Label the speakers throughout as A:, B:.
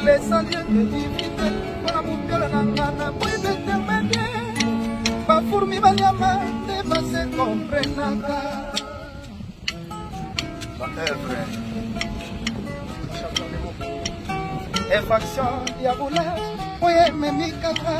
A: Laissant Dieu te diviner, pour la moupiola nangana, pour t'intermédier. Pas fourmi banyama, te passe comprenaka. Infraction, diabolage, oye memi katra,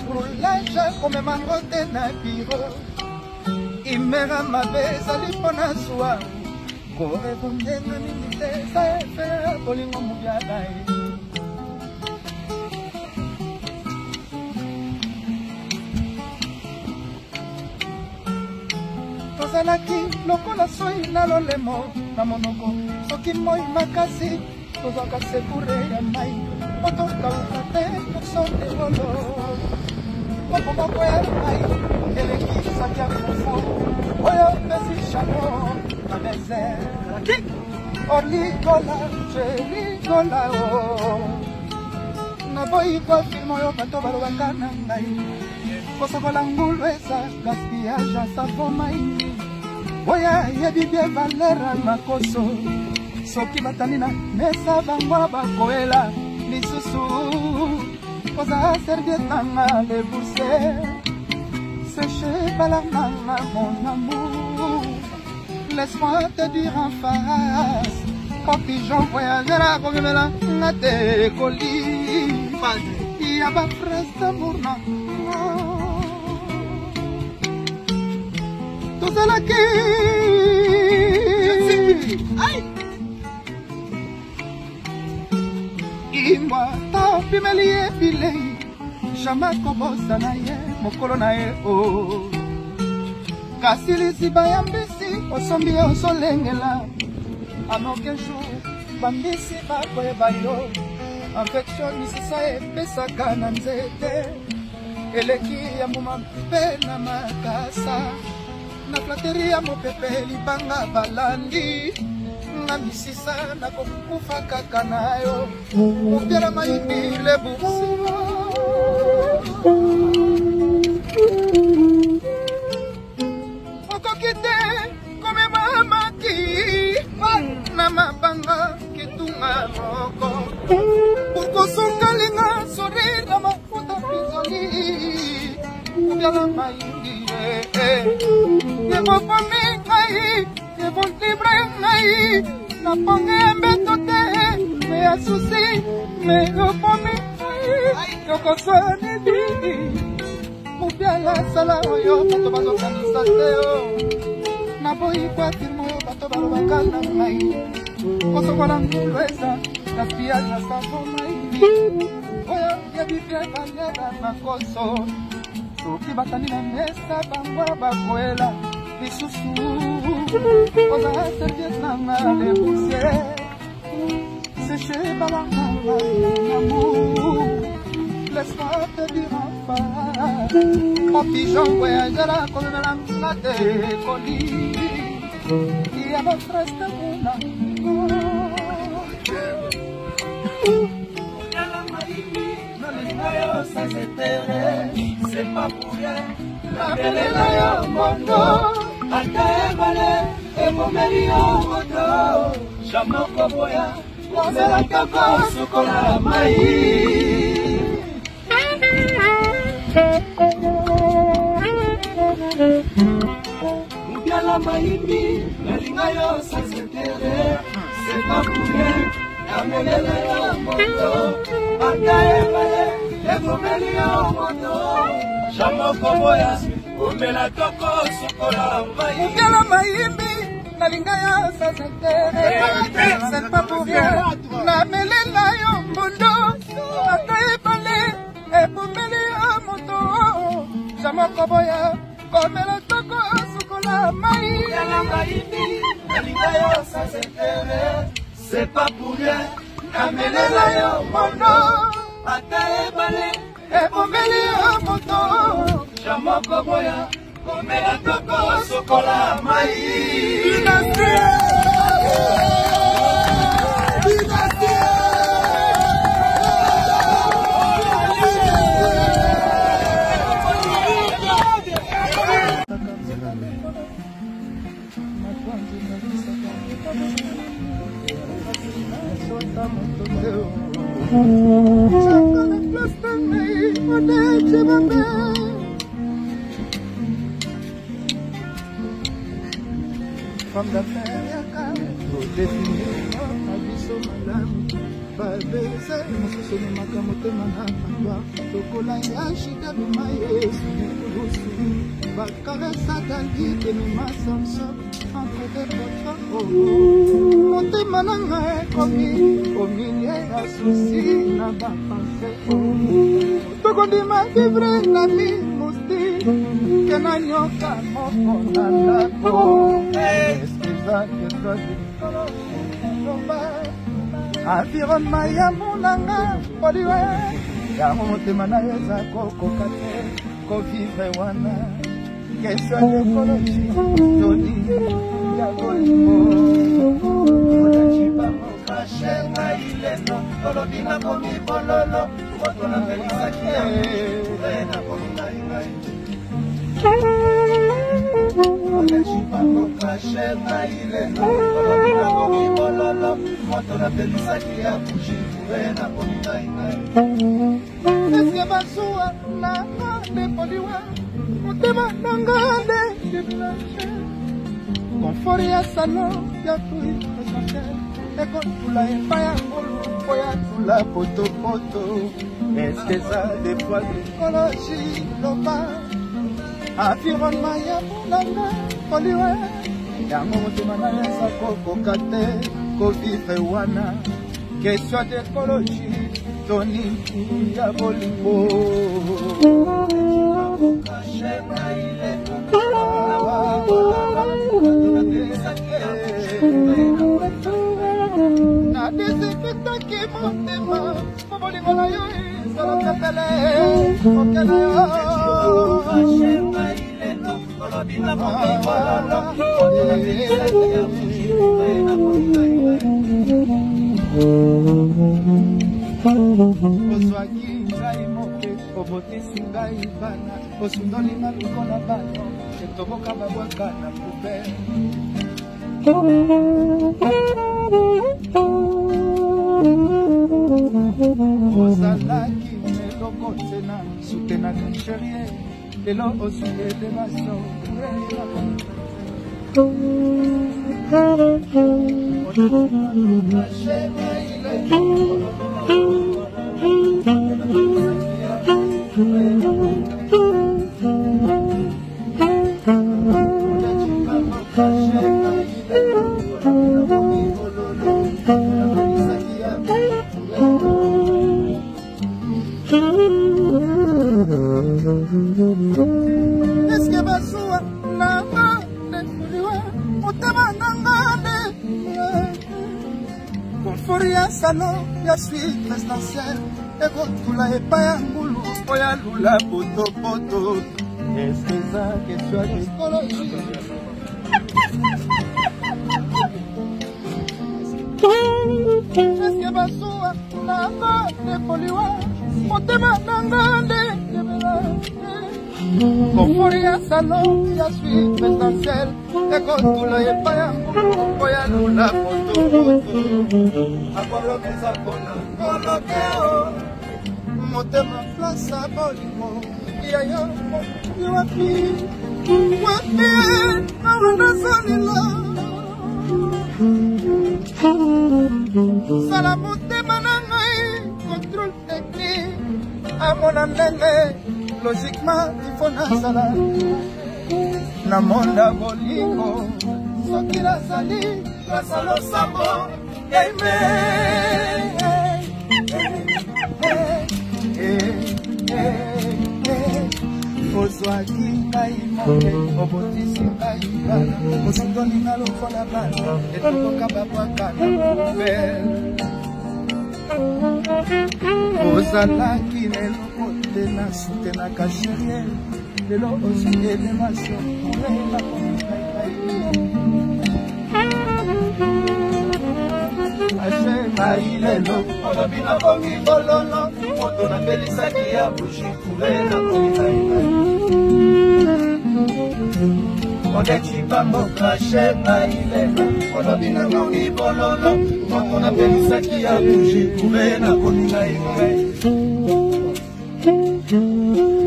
A: roulage comme mangote na biro. Imera mabe, sali pona soa, kore bunde na minite, sa efe, bolingo mubiadai. Tozalaki lokola soi na lolemo na monoko soki moi makasi tozwaka sekure ya mai otokauka te tosonde ngolo moko moko ya mai elekisaki ya fufu oyo pesi chano na desert oligola jeligola o naboyi kofilme oyo bato balobaka na ngai kosokola ngulu eza gaspillage ya savo mai oya yebi bie valera makoso soki batani na mesa bango bakoela lisusu koza serviette nanga le bourse séché balarnanga mon amour laisse-moi te dire en face quand pigeon voyagera komemela nga te koli ya bapres d'amour nanga tozalaki imwa tapimeli ye bilei jama kobosa na ye mokolo na ye o kasi liziba ya mbisi osombi ye osolengela anoke jour bambisi bakoyeba yo infection misisa epesaka na nzete eleki ya mbuma mpe na makasa na plateri ya mopepe libanga balandi na misisa na kokufa kaka na yo mopiala mayibi lebusi okoki te komema maki na mabanga kitunga moko ukosungalinga sorira mafuta pizoli mopiala mayibi Yebopomi ngai, yebolibre ngai, naponge mbeto te, me asusi, me yopomi ngai, yokosoni bibi, mubiala sala oyo, bato bazokanisa te o, naboyi kwa firmo yo, bato balobaka na ngai, kosokola ngulu eza, gaspillage ya savo mai, oyo yebibie balera makoso, soki batani na mesa bango bakoela lisusu oza serviette nanga le bourse séché balanganga amour laisse-moi te dire en face mon pigeon voyagera komemela nga te koli ya bafreste mona c'est pas pour rien, la belle est là, mondo, Ataebale, et mon meilleur moto, Jamoko Boya, on est la caca, Sokola Maï. Moubiala Maïbi, la lingayo sans intérêt, c'est pas pour rien, la belle est là, mondo, Ataebale. Evomelio moto, Jamoko Boya, Umela Toko, Sokola Maï. Moubiala Maïbi, la lingaya sans intérêt, c'est pas pour rien. La melela yombondo, Ataebale, Evomelio moto, Jamoko Boya, Umela Toko, Sokola Maï. Moubiala Maïbi, la lingaya sans intérêt, c'est pas pour rien. La melela yombondo, Ataebale, ebomeli ya moto, Jamoko Boya, komela toko sokola mai. Dynastie, dynastie. From the Fayaka, définir ma vie sur madame. Babese, mosusu ni makamote manapa. Tokola ya shida bimaye, sunukurusu. Bakalesa tangi, teni masamso. Entre des potos, mote mananga komi ya souci na ba pensé. Tokondima vivre la vie musti, kena nyoka moko na lako. Excuse que toi environnement ya monanga poliwe ya motema na yeza kokoka te kovivre wana question d'écologie toni ya bolingo olachiba mokashe maileno kolobina komi bololo kotona pelisaki ya na komingai olachiba mokashe maileno kolobina komi bololo kotona pelisaki ya kushikure na komingai eske basua na depoliwa motema nangande debilache confort ya salon ya tui essentiel ekontula epaya ngolu po ya tula potopoto eske za depoa d'écologie loba environnement ya monanga poliwe yango motema na yesa kokoka te kovivre wana question d'écologie toni ya bolingo na desinfectaki motema po bolingo na yo ezala pepele okela ozwaki ngai moke obotisi ngai bana osundoli na lokola bano etoboka babwaka na poubele ozalaki meloko tena sutenaka sherie lelo osi elevation eske basua nanga defuliwa motema nanga confort ya salon ya suite présidentielle ekotula epai ya ngulu po ya lula potopoto eske eza question d'écologie eske basua nanga depoliwa motema nanga debela confort ya salon ya suite présidentielle ekotula epai ya ngulu po ya lula potopoto akolokeza mpona kolokeo motema plasa bolingo yayo wapi awa nazalila sala motema na ngai contrôle technique amona ndenge logiquement ifo nasala na monda bolingo soki nazali nasala sambo eme ozwaki ngai moke obotisi ngai bana osundoli na lokola bana etokoka babwaka na poubele ozalaki neloko te na sutenaka sherie lelo osi élévation na komingai mailelo olobina komi bololo moto napelisaki ya bushi kule na komingai Odechipa moka shema ilelo Olobina ngongi bololo Mwakona penisaki ya buji Kuvena koninga iwe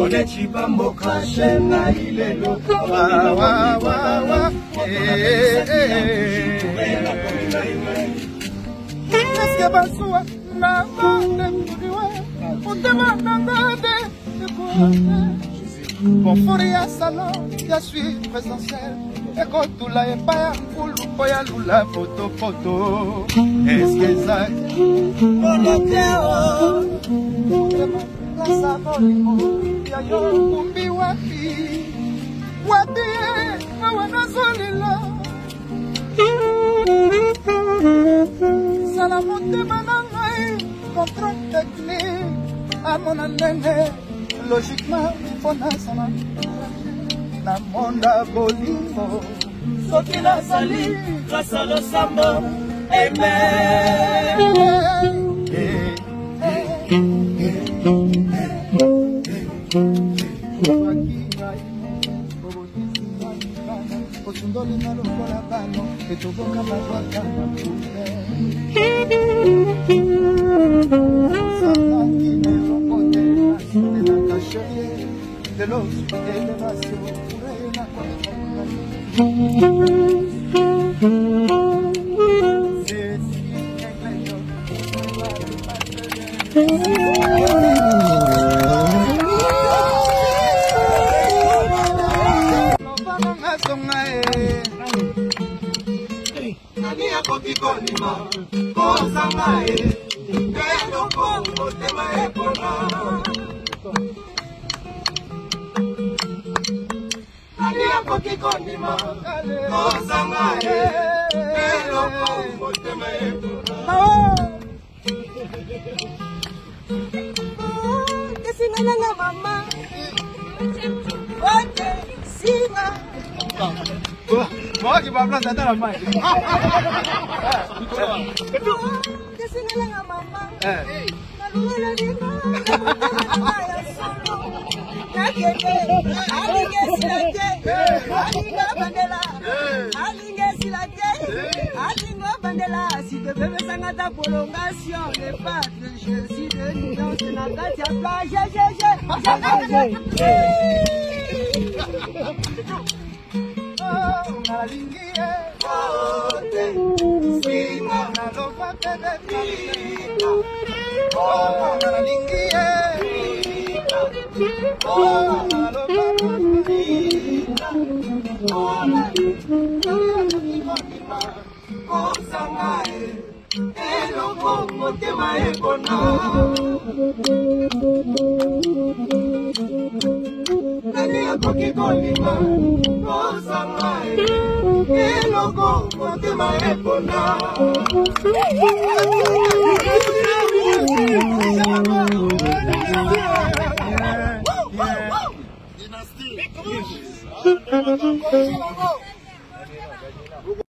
A: Odechipa moka shema ilelo Olobina ngongi bololo Mwakona penisaki ya buji Kuvena koninga iwe Eske basua na mande muriwe Utema nangade Bon foria salon, ya suis présentiel Et quand tout la est pas cool, poya lula photo photo Est-ce que ça Moloteo La sabolimo Ya yo kumbi wapi Wapi Mawana solila Salamonte manangai Contrôle technique À mon anene Logiquement, il faut nasama na monda bolingo soki nazali grâce à le sambo de los elevación reina si te bébé sanga ta prolongation les pattes je suis de l'union c'est la gatia plage Dynasty.